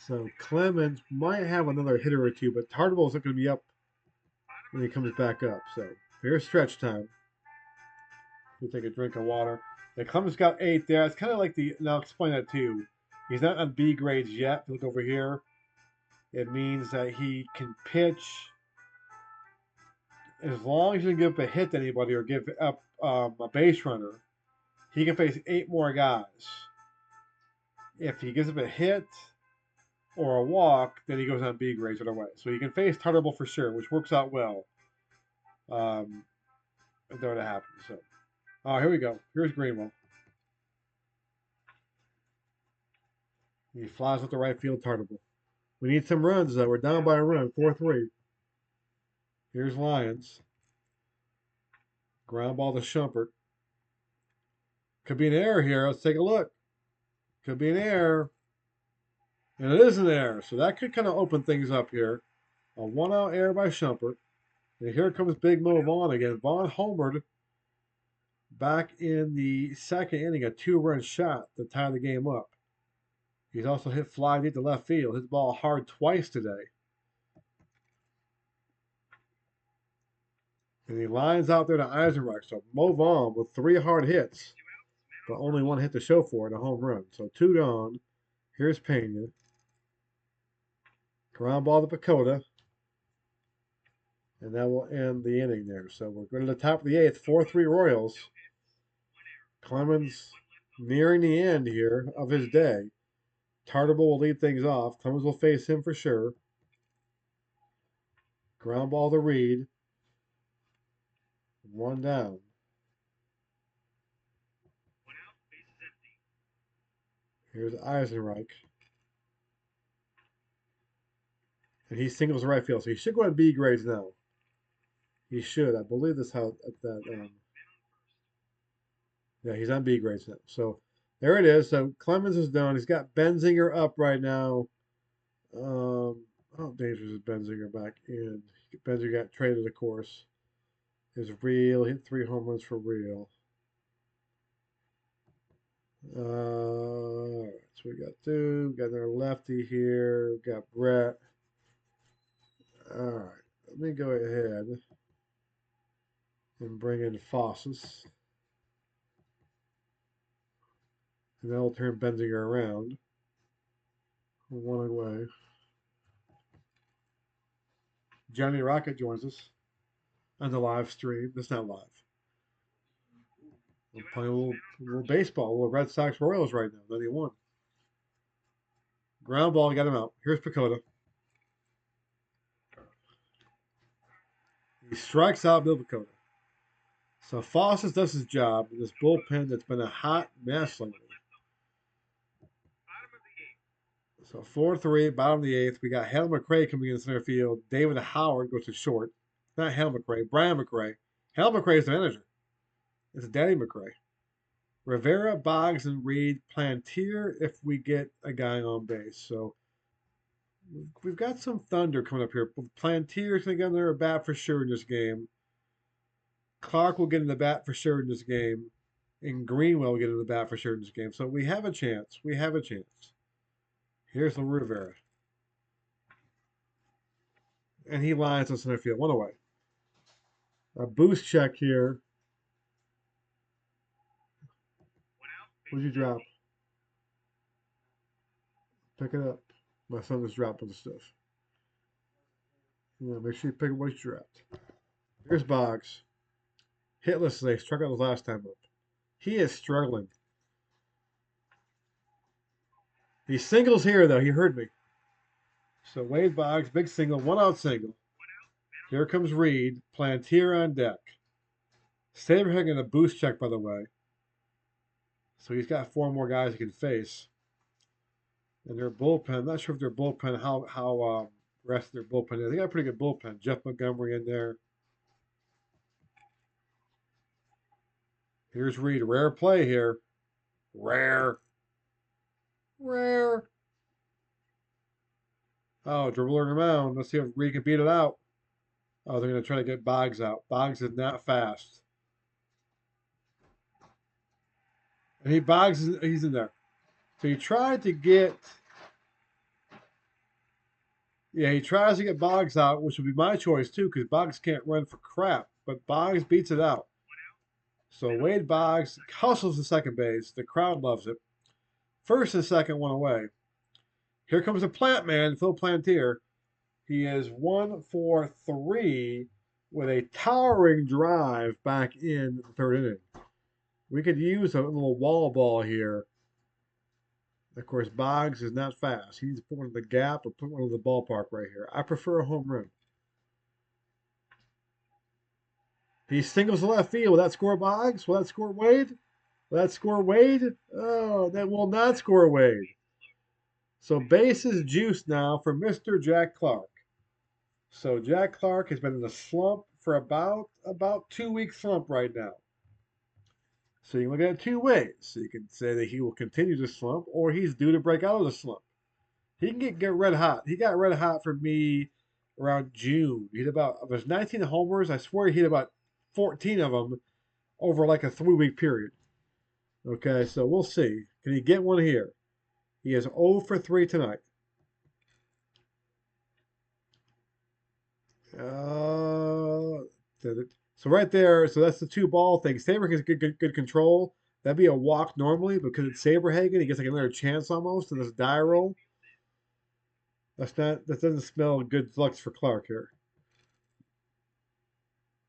So Clemens might have another hitter or 2, but Tarbell's not going to be up when he comes back up. So here's stretch time. We'll take a drink of water. The Clemens got 8 there. It's kind of like the, and I'll explain that too. He's not on B grades yet. Look over here. It means that he can pitch as long as you don't give up a hit to anybody or give up a base runner. He can face 8 more guys. If he gives up a hit or a walk, then he goes on B grades right away. So he can face Tarbell for sure, which works out well. If that were to happen. So, here we go. Here's Greenwell. He flies up the right field, Tarbell. We need some runs, though. We're down by a run, 4-3. Here's Lyons. Ground ball to Shumpert. Could be an error here. Let's take a look. Could be an error. And it is an error. So that could kind of open things up here. A 1-out error by Shumpert. And here comes Big Mo Vaughn again. Vaughn homered back in the 2nd inning, a 2-run shot to tie the game up. He's also hit fly deep to left field. Hit the ball hard twice today. And he lines out there to Eisenreich. So Mo Vaughn with 3 hard hits, but only 1 hit to show for it, a home run. So 2 gone. Here's Pena. Ground ball to Pacoda. And that will end the inning there. So we're going to the top of the 8th, 4-3 Royals. Clemens nearing the end here of his day. Tarbell will lead things off. Clemens will face him for sure. Ground ball to Reed. 1 down. 1 out, bases empty. Here's Eisenreich. And he singles the right field. So he should go on B grades now. He should. I believe that's how that. Yeah, he's on B grades now. So there it is. So Clemens is done. He's got Benzinger up right now. How dangerous is Benzinger back in? Benzinger got traded, of course. Is real. Hit 3 home runs for real. So we got two. We got another lefty here. We got Brett. All right. Let me go ahead and bring in Fosses. And that'll turn Benzinger around. One away. Johnny Rocket joins us on the live stream. It's not live. We're playing a little baseball, a little Red Sox Royals right now. 91. Ground ball, got him out. Here's Pacoda. He strikes out Bill Pacoda. So Fosses does his job in this bullpen that's been a hot mess lately. So 4-3, bottom of the 8th. We got Hal McRae coming in the center field. David Howard goes to short. Not Hal McRae, Brian McRae. Hal McRae is the manager. It's Daddy McRae. Rivera, Boggs, and Reed Plantier if we get a guy on base. So we've got some thunder coming up here. Plantier's going to get in there a bat for sure in this game. Clark will get in the bat for sure in this game. And Greenwell will get in the bat for sure in this game. So we have a chance. We have a chance. Here's the Rivera. And he lines us in the field. One away. A boost check here. What'd you drop? Pick it up. My son was dropping the stuff. Yeah, make sure you pick up what you dropped. Here's Boggs. Hitless today. Struck out his last time up. He is struggling. He singles here, though. He heard me. So Wade Boggs, big single, 1-out single. Here comes Reed. Plantier on deck. Saberhagen in a boost check, by the way. So he's got 4 more guys he can face. And their bullpen, I'm not sure if their bullpen, how rest their bullpen is. They got a pretty good bullpen. Jeff Montgomery in there. Here's Reed. Rare play here. Rare. Oh, dribbler in the mound. Let's see if Reed can beat it out. Oh, they're going to try to get Boggs out. Boggs is not fast. And he's in there. So he tried to get, he tries to get Boggs out, which would be my choice too, because Boggs can't run for crap. But Boggs beats it out. So Wade Boggs hustles to second base. The crowd loves it. First and second, one away. Here comes the plant man, Phil Plantier. He is 1 for 3 with a towering drive back in the 3rd inning. We could use a little wall ball here. Of course, Boggs is not fast. He needs to put one in the gap or put one in the ballpark right here. I prefer a home run. He singles the left field. Will that score Boggs? Will that score Wade? Will that score Wade? Oh, that will not score Wade. So base is juiced now for Mr. Jack Clark. So Jack Clark has been in a slump for about 2-week slump right now. So you can look at it 2 ways. So you can say that he will continue to slump, or he's due to break out of the slump. He can get red hot. He got red hot for me around June. He hit of his 19 homers, I swear he hit about 14 of them over like a 3-week period. Okay, so we'll see. Can he get one here? He is 0 for 3 tonight. So right there, so that's the 2-ball thing. Saberhagen has good control. That'd be a walk normally, because it's Saberhagen. He gets like another chance almost in this die roll. That doesn't smell good flux for Clark here.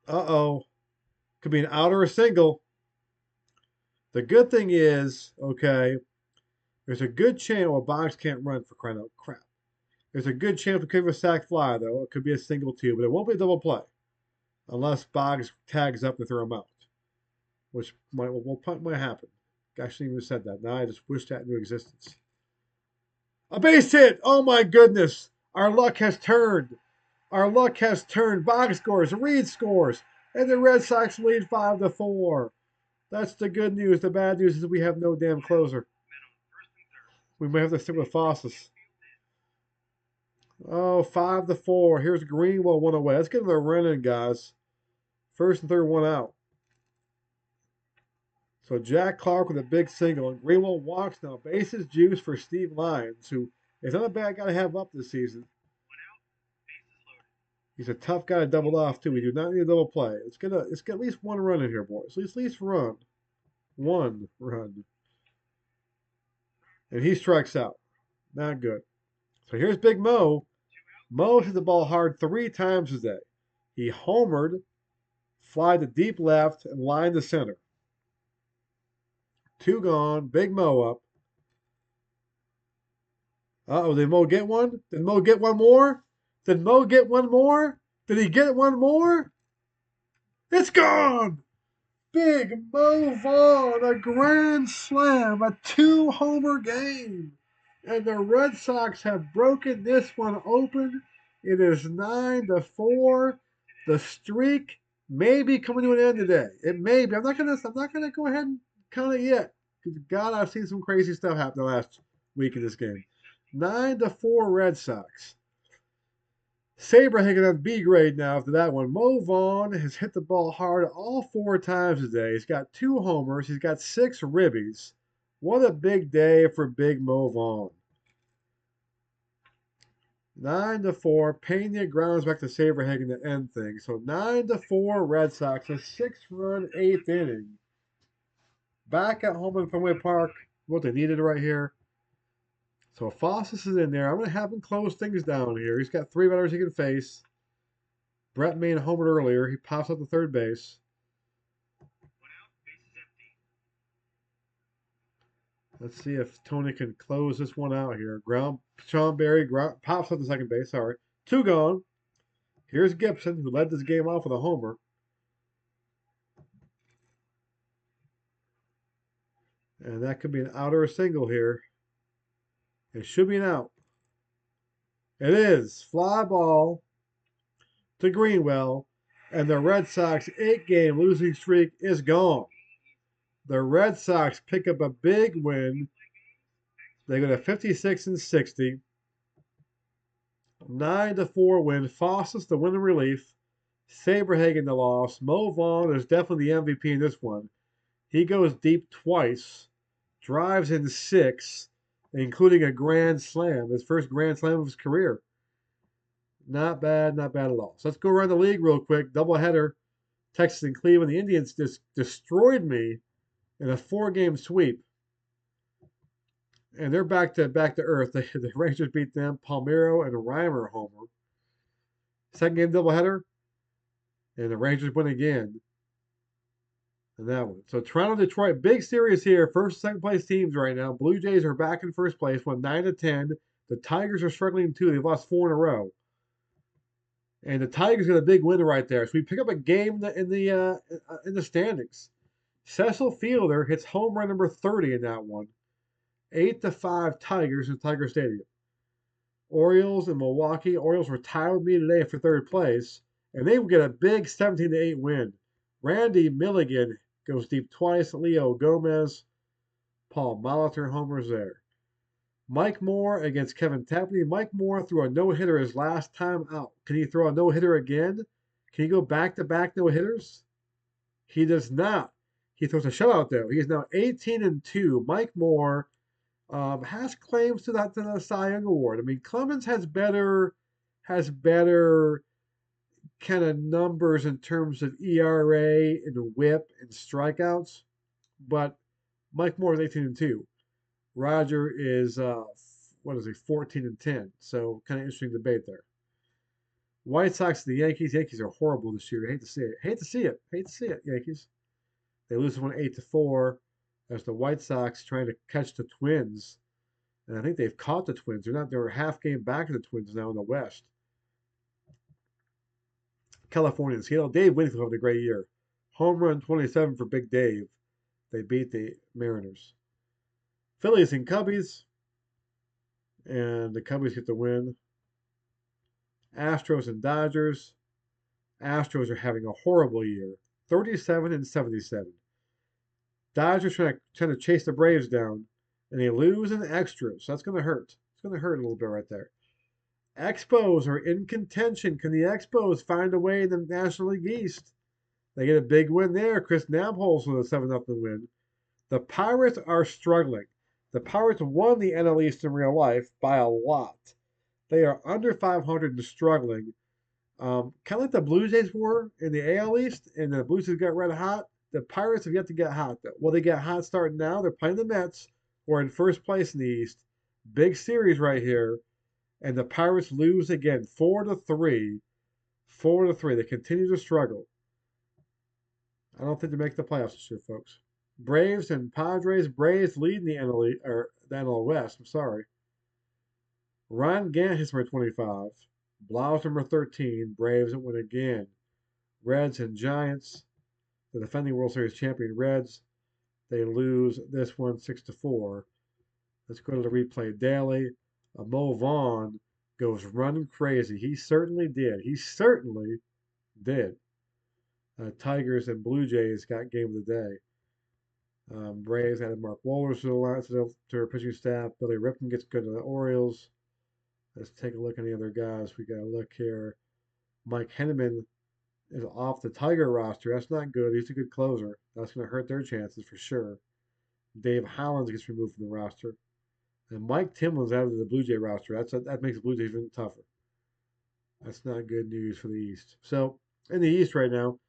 Uh-oh. Could be an out or a single. The good thing is, okay, there's a good chance, well, Boggs can't run for crying out crap. There's a good chance we could have a sac fly, though. It could be a single too, but it won't be a double play. Unless Boggs tags up and throw him out. Which might happen. I shouldn't even said that. Now I just wish that into existence. A base hit! Oh my goodness! Our luck has turned. Our luck has turned. Box scores, Reed scores, and the Red Sox lead 5-4. That's the good news. The bad news is we have no damn closer. We may have to stick with Fossas. Oh, 5-4. Here's Greenwell, one away. Let's get another run in, guys. First and third, one out. So Jack Clark with a big single, and Greenwell walks now. Bases juice for Steve Lyons, who is not a bad guy to have up this season. He's a tough guy to double off too. We do not need a double play. Let's get at least one run in here, boys. At least run. One run. And he strikes out. Not good. So here's Big Mo. Mo hit the ball hard 3 times today. He homered, fly to deep left, and line to center. 2 gone. Big Mo up. Uh-oh, did Mo get one? Did Mo get one more? Did Mo get one more? Did he get one more? It's gone! Big Mo Vaughn, a grand slam, a 2-homer game. And the Red Sox have broken this one open. It is 9-4. The streak may be coming to an end today. It may be. I'm not gonna go ahead and count it yet. Because God, I've seen some crazy stuff happen the last week in this game. 9-4 Red Sox. Saberhagen on B grade now after that one. Mo Vaughn has hit the ball hard all 4 times today. He's got 2 homers. He's got 6 ribbies. What a big day for Big Mo Vaughn. 9-4. Pena grounds back to Saberhagen to end things. So 9-4 Red Sox. A 6-run 8th inning. Back at home in Fenway Park. What they needed right here. So Fossas is in there. I'm going to have him close things down here. He's got 3 batters he can face. Brett Maine homered earlier. He pops up to third base. Let's see if Tony can close this one out here. Sean Berry pops up to second base. Sorry. 2 gone. Here's Gibson, who led this game off with a homer. And that could be an out or a single here. It should be an out. It is. Fly ball to Greenwell. And the Red Sox 8-game losing streak is gone. The Red Sox pick up a big win. They go to 56-60. 9-4 win. Fossas the win in relief. Saberhagen the loss. Mo Vaughn is definitely the MVP in this one. He goes deep twice. Drives in 6, including a grand slam. His first grand slam of his career. Not bad at all. So let's go around the league real quick. Doubleheader. Texas and Cleveland. The Indians just destroyed me in a 4-game sweep. And they're back to earth. The Rangers beat them. Palmeiro and Reimer homer. Second game doubleheader. And the Rangers win again. And that one. So Toronto, Detroit, big series here. First and second place teams right now. Blue Jays are back in first place, won 9-10. The Tigers are struggling too. They've lost 4 in a row. And the Tigers got a big win right there. So we pick up a game in the standings. Cecil Fielder hits home run number 30 in that one. 8-5 Tigers in Tiger Stadium. Orioles in Milwaukee. Orioles were tied with me today for third place. And they will get a big 17-8 win. Randy Milligan goes deep twice. Leo Gomez. Paul Molitor homers there. Mike Moore against Kevin Tapney. Mike Moore threw a no-hitter his last time out. Can he throw a no-hitter again? Can he go back-to-back no-hitters? He does not. He throws a shutout, though. He is now 18-2. Mike Moore has claims to the Cy Young Award. I mean, Clemens has better kind of numbers in terms of ERA and WHIP and strikeouts, but Mike Moore is 18-2. Roger is 14-10. So kind of interesting debate there. White Sox to the Yankees. Yankees are horrible this year. Hate to see it. Yankees. They lose one 8-4 as the White Sox trying to catch the Twins. And I think they've caught the Twins. They're a half game back of the Twins now in the West. Californians. Dave Winfield having a great year. Home run 27 for Big Dave. They beat the Mariners. Phillies and Cubbies. And the Cubbies get the win. Astros and Dodgers. Astros are having a horrible year, 37 and 77. Dodgers trying to chase the Braves down, and they lose in extras. So that's going to hurt. It's going to hurt a little bit right there. Expos are in contention. Can the Expos find a way in the National League East? They get a big win there. Chris Nabholz with a 7-0 win. The Pirates are struggling. The Pirates won the NL East in real life by a lot. They are under 500 and struggling. Kind of like the Blue Jays were in the AL East, and the Blue Jays got red hot. The Pirates have yet to get hot. Well, they get hot starting now. They're playing the Mets, who are in first place in the East. Big series right here, and the Pirates lose again, 4-3. 4-3. They continue to struggle. I don't think they make the playoffs this year, folks. Braves and Padres. Braves lead the NL West. I'm sorry. Ryan Gant hits number 25. Blau's number 13. Braves win again. Reds and Giants. The defending World Series champion Reds. They lose this one 6-4. Let's go to the replay daily. Mo Vaughn goes running crazy. He certainly did. He certainly did. Tigers and Blue Jays got game of the day. Braves added Mark Wohlers to their pitching staff. Billy Ripken gets good to the Orioles. Let's take a look at the other guys. We got to look here. Mike Henneman is off the Tiger roster. That's not good. He's a good closer. That's going to hurt their chances for sure. Dave Hollins gets removed from the roster. And Mike Timlin's out of the Blue Jay roster. That makes the Blue Jays even tougher. That's not good news for the East. So, in the East right now,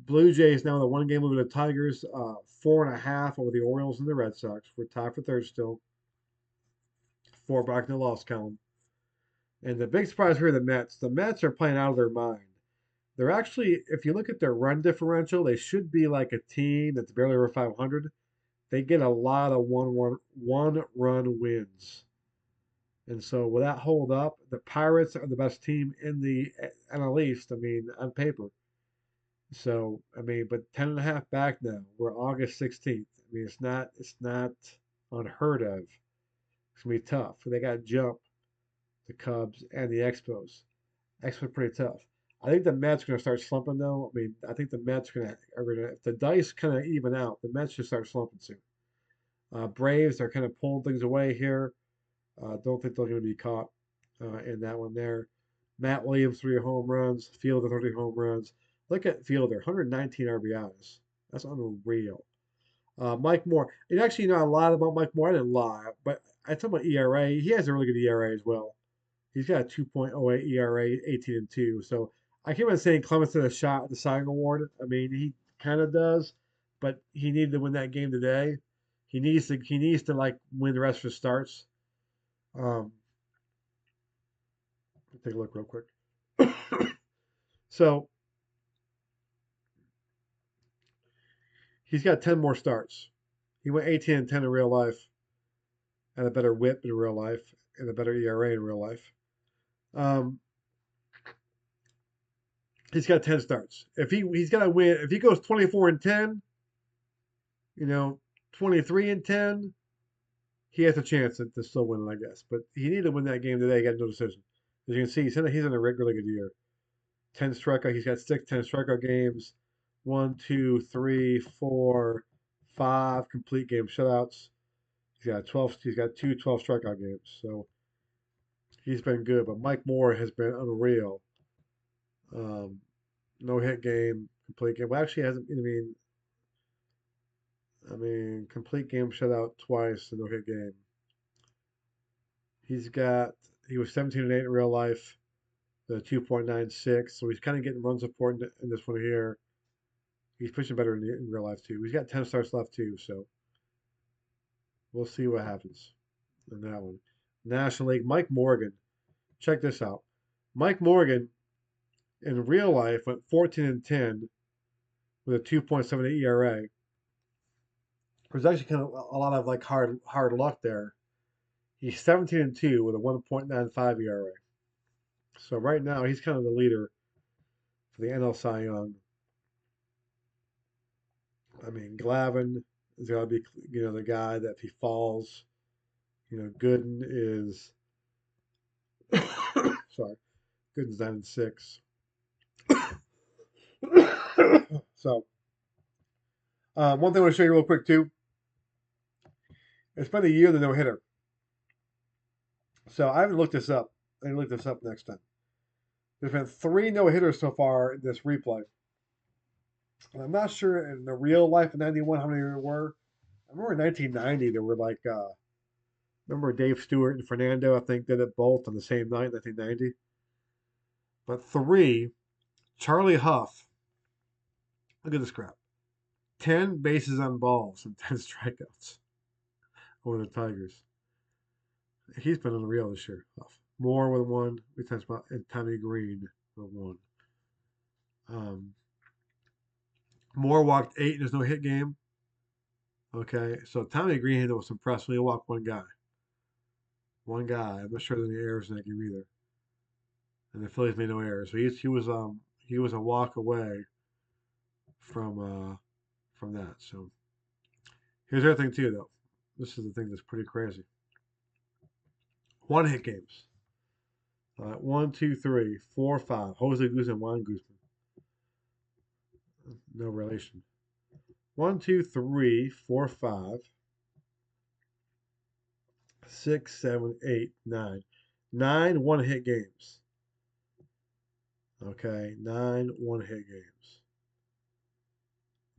Blue Jays now with a one-game lead of the Tigers, 4.5 over the Orioles and the Red Sox. We're tied for third still. 4 back in the loss column. And the big surprise here are the Mets. The Mets are playing out of their mind. They're actually, if you look at their run differential, they should be like a team that's barely over 500. They get a lot of one-run wins. And so with that hold up, the Pirates are the best team in the NL East, on paper. So, but 10.5 back now. We're August 16th. It's not unheard of. It's gonna be tough. They got jump, the Cubs and the Expos. Expos are pretty tough. I think the Mets are gonna start slumping though. I think the Mets are gonna if the dice kind of even out, the Mets should start slumping soon. Braves are kind of pulling things away here. Don't think they're going to be caught in that one there. Matt Williams, 3 home runs. Fielder, 30 home runs. Look at Fielder, 119 RBIs. That's unreal. Mike Moore. And actually, a lot about Mike Moore. I didn't lie, but I talk about ERA. He has a really good ERA as well. He's got a 2.08 ERA, 18-2. So I keep on saying Clemens had a shot at the Cy Young Award. He kind of does, but he needed to win that game today. He needs to like win the rest of his starts. Take a look real quick. So he's got 10 more starts. He went 18-10 in real life, and a better WHIP in real life, and a better ERA in real life. He's got 10 starts. He's got to win. If he goes 24-10, 23-10, he has a chance to still win it, I guess. But he needed to win that game today. He got no decision. As you can see, he's in a really good year. 10 strikeout. He's got 10 strikeout games. 1, 2, 3, 4, 5 complete game shutouts. He's got 12. He's got 2 12 strikeout games. So he's been good. But Mike Moore has been unreal. No hit game, complete game. Well, actually hasn't. Complete game shutout twice, and no hit game. He was 17-8 in real life, the 2.96. So he's kind of getting run support in this one here. He's pitching better in real life too. He's got 10 starts left too, so we'll see what happens in that one. National League, Mike Morgan. Check this out. Mike Morgan in real life went 14-10 with a 2.78 ERA. There's actually kind of a lot of like hard luck there. He's 17-2 with a 1.95 ERA. So right now he's kind of the leader for the NL Cy Young. Glavine is got to be the guy that if he falls, Gooden is sorry. Gooden's 9-6. So, one thing I want to show you real quick too. It's been a year the no hitter. So I haven't looked this up. I can look this up next time. There's been 3 no hitters so far in this replay. And I'm not sure in the real life in '91 how many there were. I remember in 1990 there were like remember Dave Stewart and Fernando, I think, did it both on the same night, 1990. But 3, Charlie Huff. Look at this crap. 10 bases on balls and 10 strikeouts over the Tigers. He's been unreal this year. Huff. Moore with 1. We talked about and Tommy Green with 1. Moore walked 8 in his no hit game. Okay, so Tommy Green was impressed when he walked one guy. One guy. I'm not sure there any errors in that game either. And the Phillies made no errors. So he was a walk away from that. So here's the other thing too, though. This is the thing that's pretty crazy. 1 hit games. 1, 2, 3, 4, 5. Jose Guzman, Juan Guzman. No relation. 1, 2, 3, 4, 5, 6, 7, 8, 9. 9 1-hit games. Okay, 9 1-hit games.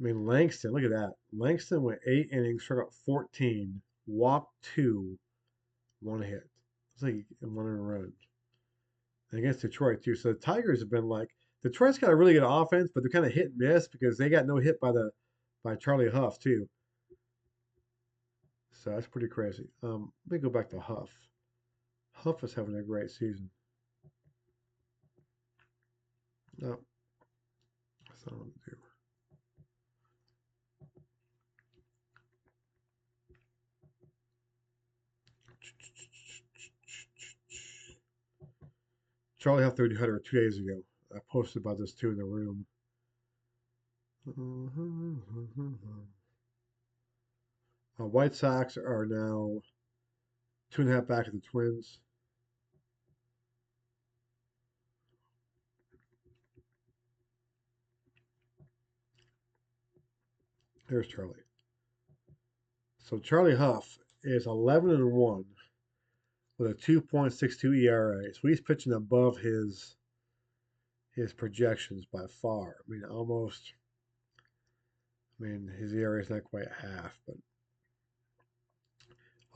I mean, Langston, look at that. Langston went 8 innings, struck out 14, walked 2, 1 hit. It's like 1 run. And against Detroit, too. So the Tigers have been like, Detroit's got a really good offense, but they're kind of hit and miss because they got no hit by Charlie Huff, too. So that's pretty crazy. Let me go back to Huff. Huff is having a great season. No, that's not what to do. Charlie Huff 300 2 days ago. I posted about this too in the room. White Sox are now 2.5 back of the Twins. There's Charlie. So Charlie Huff is 11-1 with a 2.62 ERA. So he's pitching above his projections by far. I mean, almost. I mean, his ERA is not quite half, but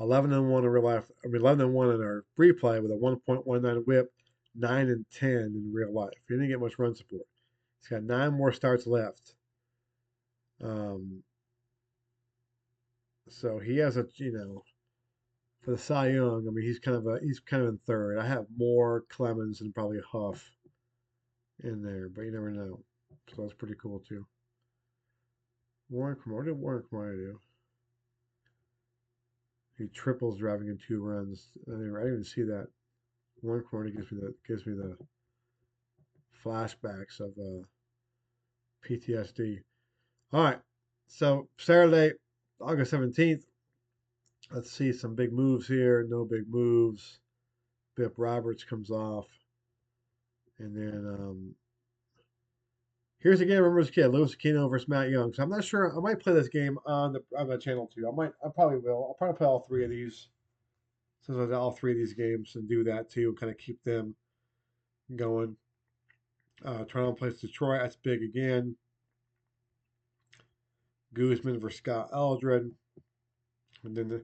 11-1 in real life. I mean, 11-1 in our replay with a 1.19 WHIP, 9-10 in real life. He didn't get much run support. He's got 9 more starts left. So he has for the Cy Young. I mean, he's kind of in third. I have more Clemens and probably Huff in there, but you never know. So that's pretty cool too. Warren Kumar, what did Warren Kumar do? He triples driving in 2 runs. I didn't even see that. Warren Kumar gives me the flashbacks of PTSD. All right, so Saturday, August 17th. Let's see some big moves here. No big moves. Bip Roberts comes off. And then here's a game I remember as a kid, Louis Aquino versus Matt Young. So I'm not sure. I might play this game on the channel too. I probably will. I'll probably play all 3 of these. Since I did all 3 of these games and do that too, and kind of keep them going. Toronto plays Detroit. That's big again. Guzman versus Scott Eldred. And then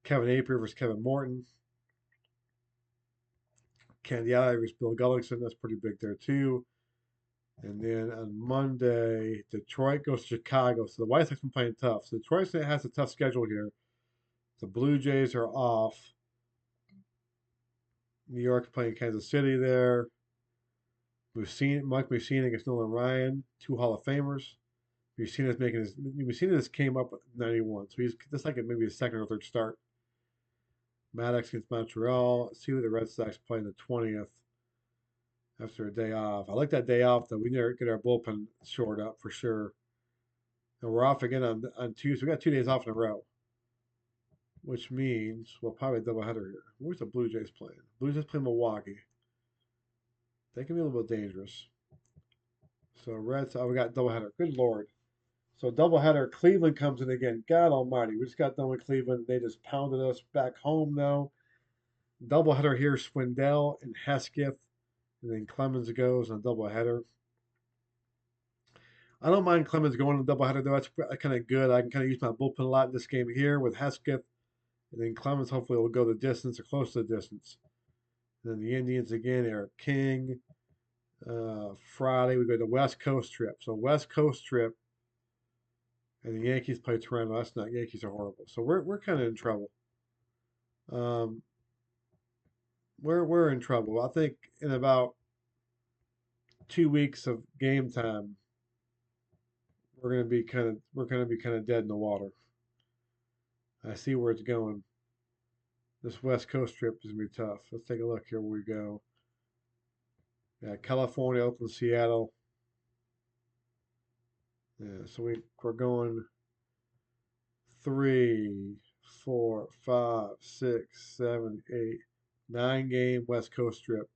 Kevin Apier versus Kevin Morton. Candiati versus Bill Gullickson. That's pretty big there too. And then on Monday, Detroit goes to Chicago. So the White Sox have been playing tough. So Detroit has a tough schedule here. The Blue Jays are off. New York playing Kansas City there. Mike Mussina against Nolan Ryan, 2 Hall of Famers. Mussina came up with 91, so he's just like maybe his second or third start. Maddox against Montreal. Let's see who the Red Sox play on the 20th after a day off. I like that day off, though. We need to get our bullpen shored up for sure. And we're off again on Tuesday. We got 2 days off in a row, which means we'll probably doubleheader here. Where's the Blue Jays playing? Blue Jays playing Milwaukee. They can be a little bit dangerous. So Red Sox, we got doubleheader. Good Lord. So doubleheader, Cleveland comes in again. God Almighty, we just got done with Cleveland. They just pounded us back home though. Doubleheader here, Swindell and Hesketh, and then Clemens goes on a doubleheader. I don't mind Clemens going on a doubleheader though. That's kind of good. I can kind of use my bullpen a lot in this game here with Hesketh, and then Clemens hopefully will go the distance or close to the distance. And then the Indians again, Eric King. Friday we go to West Coast trip. So West Coast trip, and the Yankees play Toronto. That's not Yankees are horrible. So we're kind of in trouble. Um, we're in trouble. I think in about 2 weeks of game time, we're gonna be kind of dead in the water. I see where it's going. This West Coast trip is gonna be tough. Let's take a look here where we go. Yeah, California, Oakland, Seattle. Yeah, so we're going 3, 4, 5, 6, 7, 8, 9 game West Coast trip.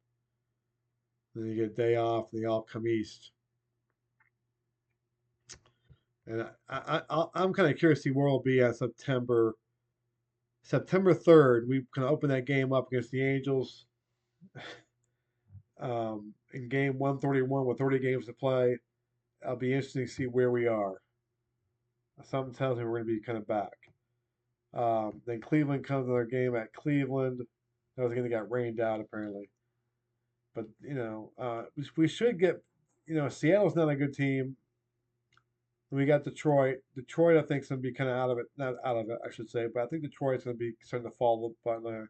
Then you get a day off, and they all come east. And I'm kind of curious to see where we'll be at September 3rd. We can open that game up against the Angels in game 131 with 30 games to play. It'll be interesting to see where we are. Something tells me we're going to be kind of back. Then Cleveland comes to their game at Cleveland. That was going to get rained out apparently. But we should get. Seattle's not a good team. We got Detroit. Detroit, I think, is going to be kind of out of it. Not out of it, I should say, but I think Detroit's going to be starting to fall. But the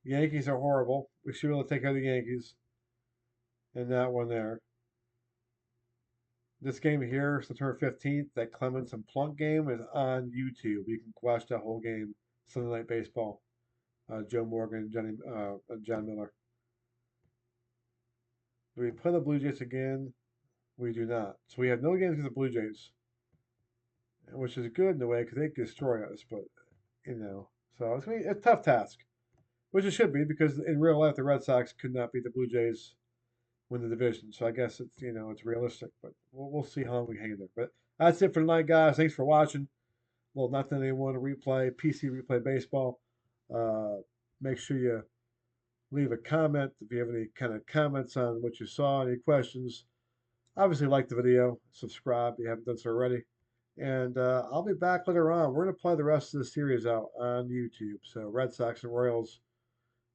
Yankees are horrible. We should be able to take out the Yankees. And that one there. This game here, September 15th, that Clemens and Plunk game is on YouTube. You can watch that whole game. Sunday Night Baseball. Joe Morgan, John Miller. Do we play the Blue Jays again? We do not. So we have no games against the Blue Jays, which is good in a way because they can destroy us. But so it's gonna be a tough task, which it should be because in real life the Red Sox could not beat the Blue Jays, win the division. So I guess it's realistic, but we'll see how long we hang there. But that's it for tonight, guys. Thanks for watching. Well, nothing anyone to replay, PC replay baseball. Make sure you leave a comment if you have any kind of comments on what you saw, any questions. Obviously, like the video, subscribe if you haven't done so already. And I'll be back later on. We're going to play the rest of the series out on YouTube. So Red Sox and Royals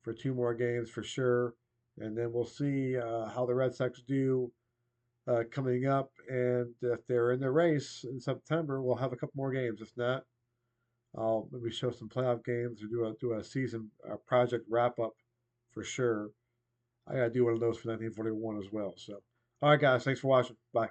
for 2 more games for sure. And then we'll see how the Red Sox do coming up. And if they're in the race in September, we'll have a couple more games. If not, I'll maybe show some playoff games or do a season project wrap up for sure. I got to do one of those for 1941 as well. So, all right, guys, thanks for watching. Bye.